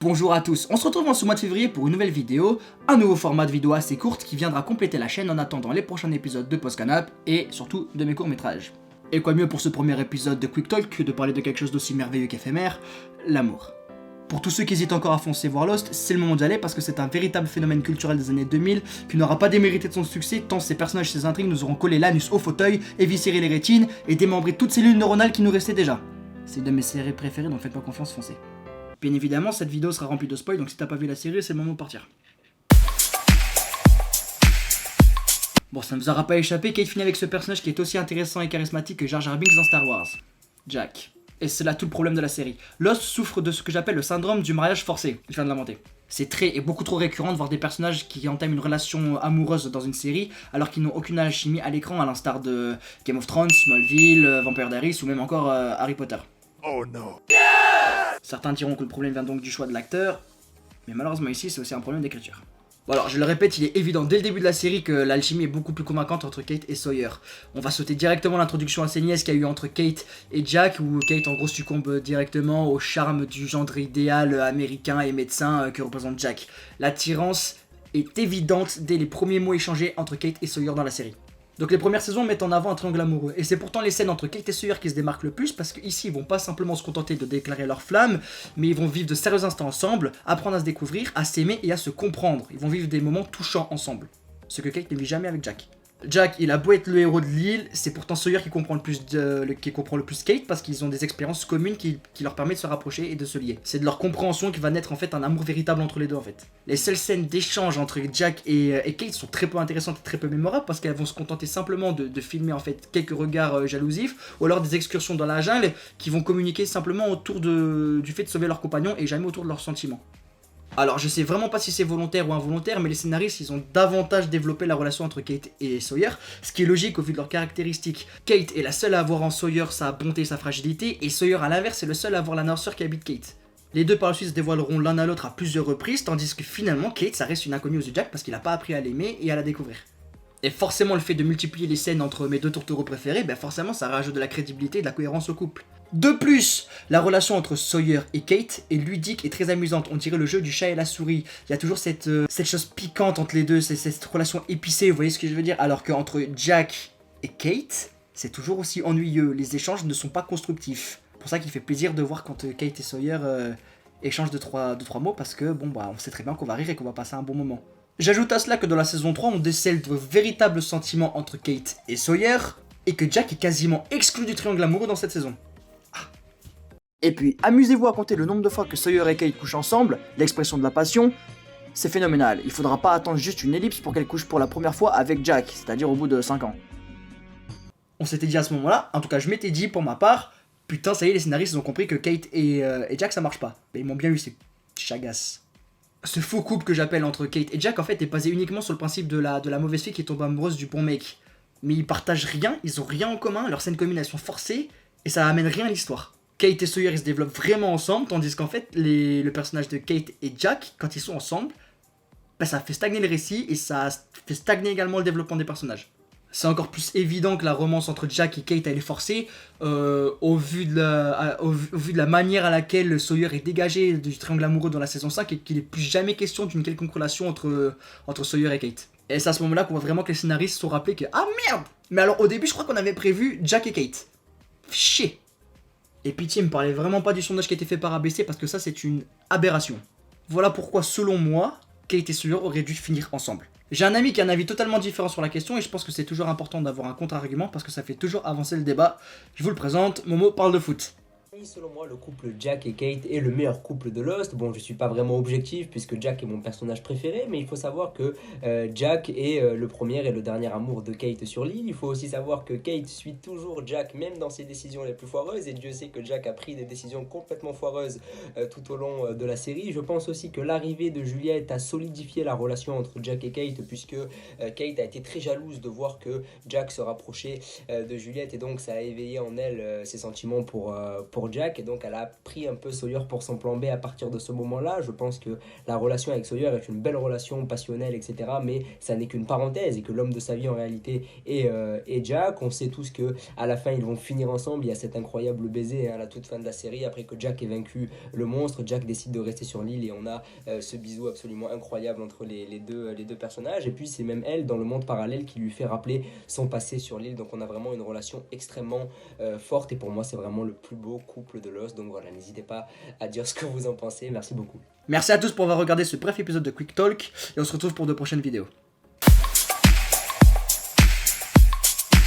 Bonjour à tous, on se retrouve en ce mois de février pour une nouvelle vidéo, un nouveau format de vidéo assez courte qui viendra compléter la chaîne en attendant les prochains épisodes de Post-Canap et surtout de mes courts-métrages. Et quoi mieux pour ce premier épisode de Quick Talk que de parler de quelque chose d'aussi merveilleux qu'éphémère, l'amour. Pour tous ceux qui hésitent encore à foncer voir Lost, c'est le moment d'y aller parce que c'est un véritable phénomène culturel des années 2000 qui n'aura pas démérité de son succès tant ses personnages et ses intrigues nous auront collé l'anus au fauteuil, éviscéré les rétines et démembré toutes ces cellules neuronales qui nous restaient déjà. C'est une de mes séries préférées donc faites-moi confiance, foncez. Bien évidemment, cette vidéo sera remplie de spoil, donc si t'as pas vu la série, c'est le moment de partir. Bon, ça ne nous aura pas échappé, Kate finit avec ce personnage qui est aussi intéressant et charismatique que Jar Jar Binks dans Star Wars, Jack. Et c'est là tout le problème de la série. Lost souffre de ce que j'appelle le syndrome du mariage forcé, je viens de l'inventer. C'est très et beaucoup trop récurrent de voir des personnages qui entament une relation amoureuse dans une série alors qu'ils n'ont aucune alchimie à l'écran, à l'instar de Game of Thrones, Smallville, Vampire Diaries ou même encore Harry Potter. Oh non. Certains diront que le problème vient donc du choix de l'acteur, mais malheureusement ici c'est aussi un problème d'écriture. Bon alors je le répète, il est évident dès le début de la série que l'alchimie est beaucoup plus convaincante entre Kate et Sawyer. On va sauter directement l'introduction assez niaise qu'il y a eu entre Kate et Jack, où Kate en gros succombe directement au charme du gendre idéal américain et médecin que représente Jack. L'attirance est évidente dès les premiers mots échangés entre Kate et Sawyer dans la série. Donc les premières saisons mettent en avant un triangle amoureux, et c'est pourtant les scènes entre Kate et Sawyer qui se démarquent le plus, parce qu'ici ils vont pas simplement se contenter de déclarer leur flamme, mais ils vont vivre de sérieux instants ensemble, apprendre à se découvrir, à s'aimer et à se comprendre. Ils vont vivre des moments touchants ensemble, ce que Kate ne vit jamais avec Jack. Jack, il a beau être le héros de l'île, c'est pourtant Sawyer qui comprend le plus Kate parce qu'ils ont des expériences communes qui leur permettent de se rapprocher et de se lier. C'est de leur compréhension qu'il va naître en fait un amour véritable entre les deux en fait. Les seules scènes d'échange entre Jack et Kate sont très peu intéressantes et très peu mémorables parce qu'elles vont se contenter simplement de filmer en fait quelques regards jalousifs ou alors des excursions dans la jungle qui vont communiquer simplement autour du fait de sauver leur compagnon et jamais autour de leurs sentiments. Alors je sais vraiment pas si c'est volontaire ou involontaire, mais les scénaristes ils ont davantage développé la relation entre Kate et Sawyer, ce qui est logique au vu de leurs caractéristiques. Kate est la seule à avoir en Sawyer sa bonté et sa fragilité, et Sawyer à l'inverse est le seul à avoir la noirceur qui habite Kate. Les deux par la suite se dévoileront l'un à l'autre à plusieurs reprises, tandis que finalement Kate ça reste une inconnue aux yeux de Jack parce qu'il a pas appris à l'aimer et à la découvrir. Et forcément le fait de multiplier les scènes entre mes deux tourtereaux préférés, ben forcément ça rajoute de la crédibilité et de la cohérence au couple. De plus, la relation entre Sawyer et Kate est ludique et très amusante, on dirait le jeu du chat et la souris. Il y a toujours cette chose piquante entre les deux, cette relation épicée, vous voyez ce que je veux dire. Alors qu'entre Jack et Kate, c'est toujours aussi ennuyeux, les échanges ne sont pas constructifs. C'est pour ça qu'il fait plaisir de voir quand Kate et Sawyer échangent deux trois mots, parce que bon bah on sait très bien qu'on va rire et qu'on va passer un bon moment. J'ajoute à cela que dans la saison 3, on décèle de véritables sentiments entre Kate et Sawyer, et que Jack est quasiment exclu du triangle amoureux dans cette saison. Et puis, amusez-vous à compter le nombre de fois que Sawyer et Kate couchent ensemble, l'expression de la passion, c'est phénoménal. Il faudra pas attendre juste une ellipse pour qu'elle couche pour la première fois avec Jack, c'est-à-dire au bout de 5 ans. On s'était dit à ce moment-là, en tout cas je m'étais dit pour ma part, putain ça y est les scénaristes ils ont compris que Kate et Jack ça marche pas. Mais ils m'ont bien eu, c'est chagasse. Ce faux couple que j'appelle entre Kate et Jack en fait est basé uniquement sur le principe de la mauvaise fille qui tombe amoureuse du bon mec. Mais ils partagent rien, ils ont rien en commun, leurs scènes communes elles sont forcées, et ça amène rien à l'histoire. Kate et Sawyer ils se développent vraiment ensemble, tandis qu'en fait le personnage de Kate et Jack, quand ils sont ensemble, bah, ça fait stagner le récit et ça fait stagner également le développement des personnages. C'est encore plus évident que la romance entre Jack et Kate elle est forcée au vu de la manière à laquelle Sawyer est dégagé du triangle amoureux dans la saison 5 et qu'il n'est plus jamais question d'une quelconque relation entre Sawyer et Kate. Et c'est à ce moment-là qu'on voit vraiment que les scénaristes se sont rappelés que ah merde. Mais alors au début je crois qu'on avait prévu Jack et Kate. Chier. Et pitié, me parlez vraiment pas du sondage qui a été fait par ABC parce que ça c'est une aberration. Voilà pourquoi selon moi, Kate et Sawyer auraient dû finir ensemble. J'ai un ami qui a un avis totalement différent sur la question et je pense que c'est toujours important d'avoir un contre-argument parce que ça fait toujours avancer le débat. Je vous le présente, Momo parle de foot. Selon moi, le couple Jack et Kate est le meilleur couple de Lost. Bon, je suis pas vraiment objectif puisque Jack est mon personnage préféré, mais il faut savoir que Jack est le premier et le dernier amour de Kate sur l'île. Il faut aussi savoir que Kate suit toujours Jack même dans ses décisions les plus foireuses, et Dieu sait que Jack a pris des décisions complètement foireuses tout au long de la série. Je pense aussi que l'arrivée de Juliette a solidifié la relation entre Jack et Kate puisque Kate a été très jalouse de voir que Jack se rapprochait de Juliette, et donc ça a éveillé en elle ses sentiments pour pour Jack, et donc elle a pris un peu Sawyer pour son plan B à partir de ce moment-là. Je pense que la relation avec Sawyer est une belle relation passionnelle, etc., mais ça n'est qu'une parenthèse, et que l'homme de sa vie en réalité est Jack. On sait tous que à la fin ils vont finir ensemble. Il y a cet incroyable baiser à la toute fin de la série, après que Jack ait vaincu le monstre. Jack décide de rester sur l'île, et on a ce bisou absolument incroyable entre les deux personnages. Et puis c'est même elle dans le monde parallèle qui lui fait rappeler son passé sur l'île. Donc on a vraiment une relation extrêmement forte, et pour moi c'est vraiment le plus beau couple de Lost. Donc voilà, n'hésitez pas à dire ce que vous en pensez. Merci beaucoup. Merci à tous pour avoir regardé ce bref épisode de Quick Talk, et on se retrouve pour de prochaines vidéos.